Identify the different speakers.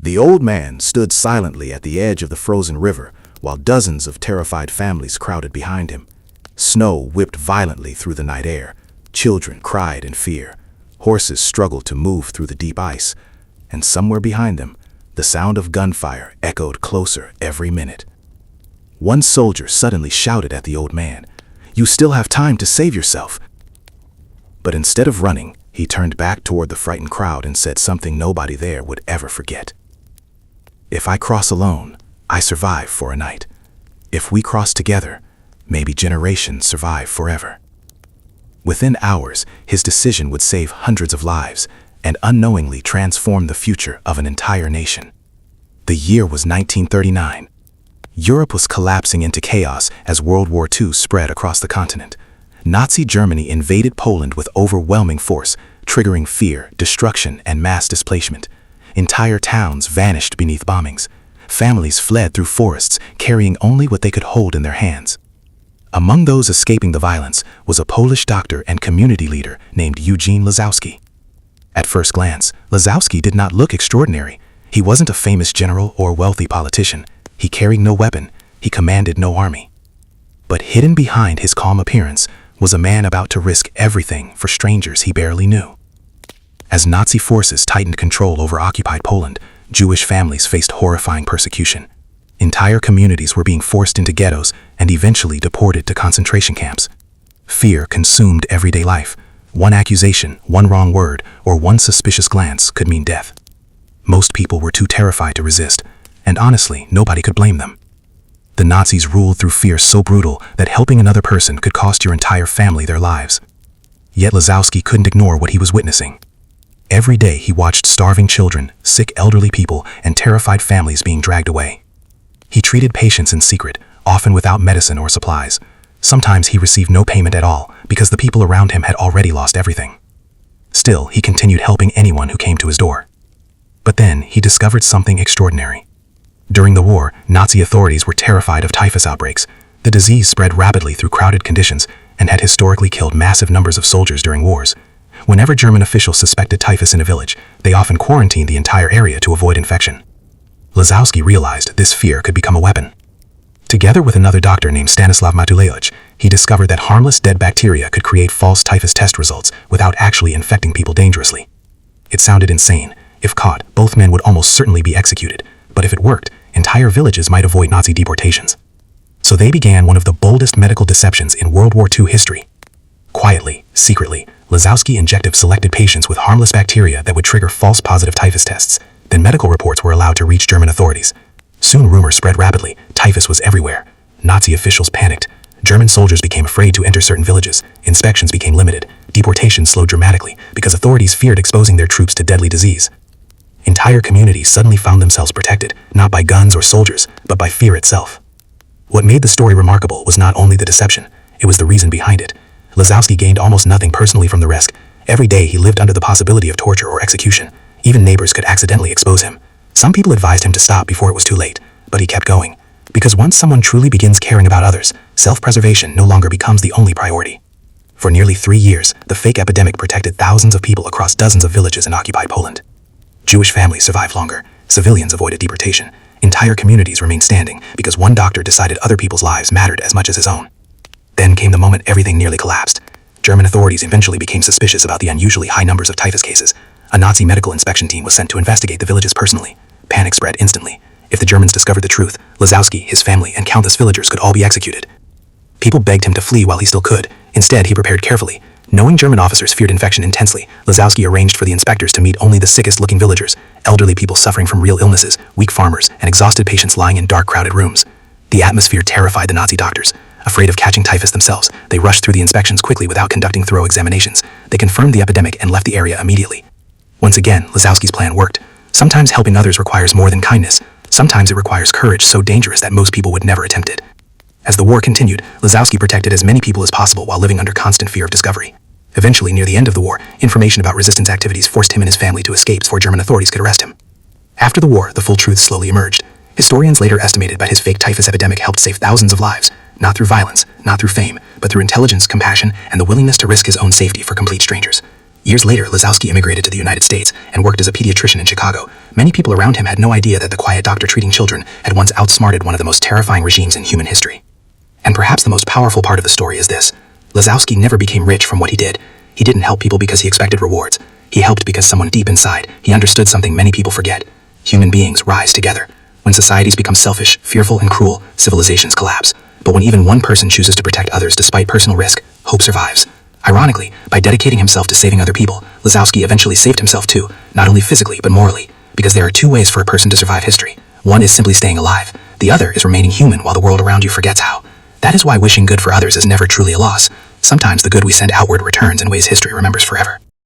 Speaker 1: The old man stood silently at the edge of the frozen river while dozens of terrified families crowded behind him. Snow whipped violently through the night air. Children cried in fear. Horses struggled to move through the deep ice. And somewhere behind them, the sound of gunfire echoed closer every minute. One soldier suddenly shouted at the old man, "You still have time to save yourself." But instead of running, he turned back toward the frightened crowd and said something nobody there would ever forget. "If I cross alone, I survive for a night. If we cross together, maybe generations survive forever." Within hours, his decision would save hundreds of lives and unknowingly transform the future of an entire nation. The year was 1939. Europe was collapsing into chaos as World War II spread across the continent. Nazi Germany invaded Poland with overwhelming force, triggering fear, destruction, and mass displacement. Entire towns vanished beneath bombings. Families fled through forests, carrying only what they could hold in their hands. Among those escaping the violence was a Polish doctor and community leader named Eugene Lazowski. At first glance, Lazowski did not look extraordinary. He wasn't a famous general or wealthy politician. He carried no weapon. He commanded no army. But hidden behind his calm appearance was a man about to risk everything for strangers he barely knew. As Nazi forces tightened control over occupied Poland, Jewish families faced horrifying persecution. Entire communities were being forced into ghettos and eventually deported to concentration camps. Fear consumed everyday life. One accusation, one wrong word, or one suspicious glance could mean death. Most people were too terrified to resist, and honestly, nobody could blame them. The Nazis ruled through fear so brutal that helping another person could cost your entire family their lives. Yet Lazowski couldn't ignore what he was witnessing. Every day he watched starving children, sick elderly people, and terrified families being dragged away. He treated patients in secret, often without medicine or supplies. Sometimes he received no payment at all because the people around him had already lost everything. Still, he continued helping anyone who came to his door. But then he discovered something extraordinary. During the war, Nazi authorities were terrified of typhus outbreaks. The disease spread rapidly through crowded conditions and had historically killed massive numbers of soldiers during wars. Whenever German officials suspected typhus in a village, they often quarantined the entire area to avoid infection. Lazowski realized this fear could become a weapon. Together with another doctor named Stanislav Matulewicz, he discovered that harmless dead bacteria could create false typhus test results without actually infecting people dangerously. It sounded insane. If caught, both men would almost certainly be executed. But if it worked, entire villages might avoid Nazi deportations. So they began one of the boldest medical deceptions in World War II history. Quietly, secretly, Lazowski injected selected patients with harmless bacteria that would trigger false positive typhus tests. Then medical reports were allowed to reach German authorities. Soon rumors spread rapidly. Typhus was everywhere. Nazi officials panicked. German soldiers became afraid to enter certain villages. Inspections became limited. Deportations slowed dramatically because authorities feared exposing their troops to deadly disease. Entire communities suddenly found themselves protected, not by guns or soldiers, but by fear itself. What made the story remarkable was not only the deception, it was the reason behind it. Lazowski gained almost nothing personally from the risk. Every day he lived under the possibility of torture or execution. Even neighbors could accidentally expose him. Some people advised him to stop before it was too late, but he kept going. Because once someone truly begins caring about others, self-preservation no longer becomes the only priority. For nearly 3 years, the fake epidemic protected thousands of people across dozens of villages in occupied Poland. Jewish families survived longer. Civilians avoided deportation. Entire communities remained standing because one doctor decided other people's lives mattered as much as his own. Then came the moment everything nearly collapsed. German authorities eventually became suspicious about the unusually high numbers of typhus cases. A Nazi medical inspection team was sent to investigate the villages personally. Panic spread instantly. If the Germans discovered the truth, Lazowski, his family, and countless villagers could all be executed. People begged him to flee while he still could. Instead, he prepared carefully. Knowing German officers feared infection intensely, Lazowski arranged for the inspectors to meet only the sickest-looking villagers, elderly people suffering from real illnesses, weak farmers, and exhausted patients lying in dark, crowded rooms. The atmosphere terrified the Nazi doctors. Afraid of catching typhus themselves, they rushed through the inspections quickly without conducting thorough examinations. They confirmed the epidemic and left the area immediately. Once again, Lazowski's plan worked. Sometimes helping others requires more than kindness. Sometimes it requires courage so dangerous that most people would never attempt it. As the war continued, Lazowski protected as many people as possible while living under constant fear of discovery. Eventually, near the end of the war, information about resistance activities forced him and his family to escape before German authorities could arrest him. After the war, the full truth slowly emerged. Historians later estimated that his fake typhus epidemic helped save thousands of lives, not through violence, not through fame, but through intelligence, compassion, and the willingness to risk his own safety for complete strangers.
Speaker 2: Years later, Lazowski immigrated to the United States and worked as a pediatrician in Chicago. Many people around him had no idea that the quiet doctor treating children had once outsmarted one of the most terrifying regimes in human history. And perhaps the most powerful part of the story is this. Lazowski never became rich from what he did. He didn't help people because he expected rewards. He helped because someone deep inside, he understood something many people forget. Human beings rise together. When societies become selfish, fearful, and cruel, civilizations collapse. But when even one person chooses to protect others despite personal risk, hope survives. Ironically, by dedicating himself to saving other people, Lazowski eventually saved himself too, not only physically but morally, because there are two ways for a person to survive history. One is simply staying alive. The other is remaining human while the world around you forgets how. That is why wishing good for others is never truly a loss. Sometimes the good we send outward returns in ways history remembers forever.